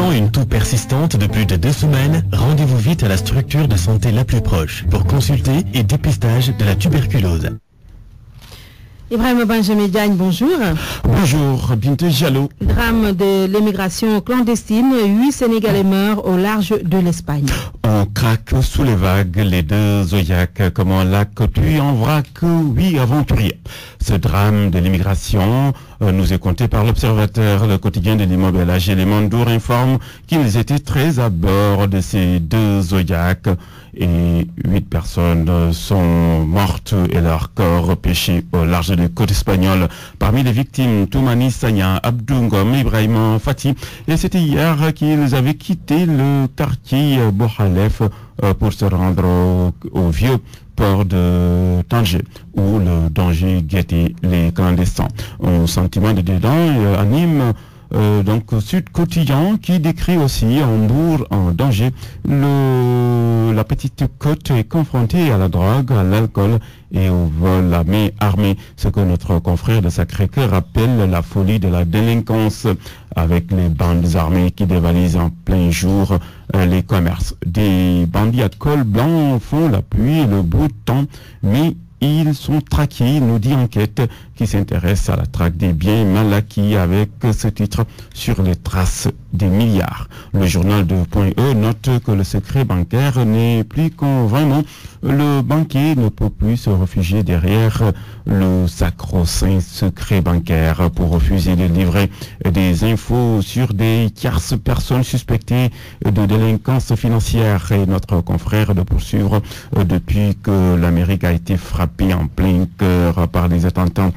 Détectant une toux persistante de plus de 2 semaines, rendez-vous vite à la structure de santé la plus proche pour consulter et dépistage de la tuberculose. Ibrahim Benjamin Diagne, bonjour. Bonjour, Bintou Diallo. Drame de l'immigration clandestine, 8 Sénégalais meurent au large de l'Espagne. On craque sous les vagues, les deux Zodiacs comme un lac tue en vrac 8 aventuriers. Ce drame de l'immigration nous est conté par l'Observateur, le quotidien de l'immobilier. Les Mandour informent qu'ils étaient 13 à bord de ces deux Zodiacs et 8 personnes sont mortes et leurs corps pêchés au large des côtes espagnoles. Parmi les victimes, Toumani Sagna, Abdou Ngom, Ibrahim Fati. Et c'était hier qu'ils avaient quitté le quartier Bohalef pour se rendre au vieux port de Tanger, où le danger guettait les clandestins. Un sentiment de dédain anime donc Sud Quotidien qui décrit aussi Hambourg en danger. La petite côte est confrontée à la drogue, à l'alcool et au vol à main armée, ce que notre confrère de Sacré-Cœur appelle la folie de la délinquance, avec les bandes armées qui dévalisent en plein jour les commerces. Des bandits à col blanc font la pluie et le beau temps, mais ils sont traqués, nous dit Enquête, qui s'intéresse à la traque des biens mal acquis avec ce titre sur les traces des milliards. Le journal de Point E note que le secret bancaire n'est plus convaincant. Le banquier ne peut plus se réfugier derrière le sacro-saint secret bancaire pour refuser de livrer des infos sur des tierces personnes suspectées de délinquance financière. Et notre confrère de poursuivre depuis que l'Amérique a été frappée en plein cœur par les attentats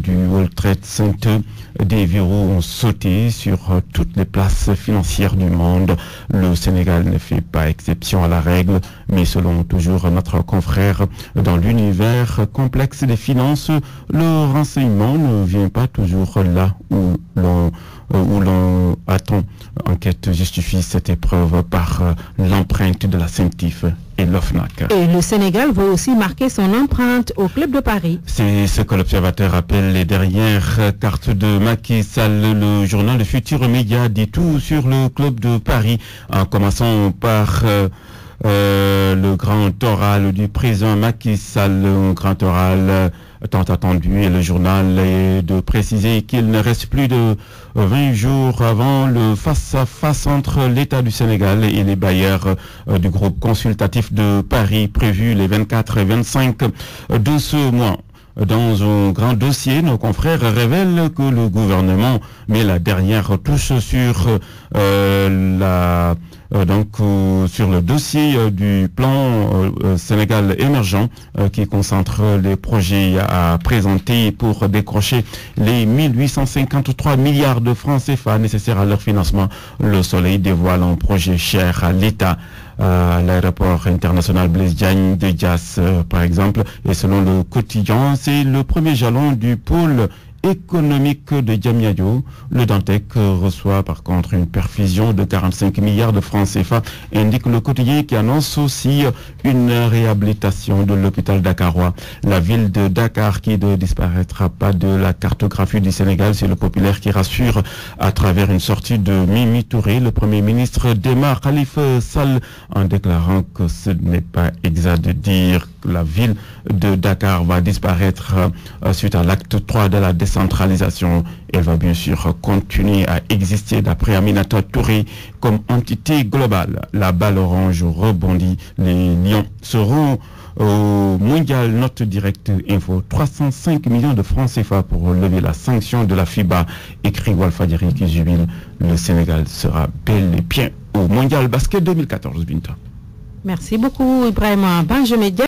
du World Trade Center. Des verrous ont sauté sur toutes les places financières du monde. Le Sénégal ne fait pas exception à la règle, mais selon toujours notre confrère, dans l'univers complexe des finances, le renseignement ne vient pas toujours là où l'on attend. Enquête justifie cette épreuve par l'empreinte de la CENTIF et l'OFNAC. Et le Sénégal veut aussi marquer son empreinte au Club de Paris. C'est ce que l'Observateur appelle les dernières cartes de Macky Sall. Le journal de Futur Média dit tout sur le Club de Paris, en commençant par le grand oral du président Macky Sall, un grand oral tant attendu, et le journal est de préciser qu'il ne reste plus de 20 jours avant le face-à-face entre l'État du Sénégal et les bailleurs du groupe consultatif de Paris, prévu les 24 et 25 de ce mois. Dans un grand dossier, nos confrères révèlent que le gouvernement met la dernière touche sur sur le dossier du plan Sénégal émergent qui concentre les projets à présenter pour décrocher les 1853 milliards de francs CFA nécessaires à leur financement. Le Soleil dévoile un projet cher à l'État, à l'aéroport international Blaise Diagne de Diass par exemple, et selon le quotidien, c'est le premier jalon du pôle économique de Diamniadio. Le Dantec reçoit par contre une perfusion de 45 milliards de francs CFA, indique le quotidien, qui annonce aussi une réhabilitation de l'hôpital dakarois. La ville de Dakar qui ne disparaîtra pas de la cartographie du Sénégal, c'est le Populaire qui rassure à travers une sortie de Mimi Touré. Le Premier ministre démarre Khalifa Sall en déclarant que ce n'est pas exact de dire que la ville de Dakar va disparaître suite à l'acte 3 de la décentralisation. Elle va bien sûr continuer à exister d'après Aminata Touré comme entité globale. La balle orange rebondit. Les Lions seront au mondial. Note directe info, 305 millions de francs CFA pour lever la sanction de la FIBA, écrit Walfadjri qui jubile. Le Sénégal sera bel et bien au mondial basket 2014. Binta. Merci beaucoup Ibrahim Benjamin Diagne.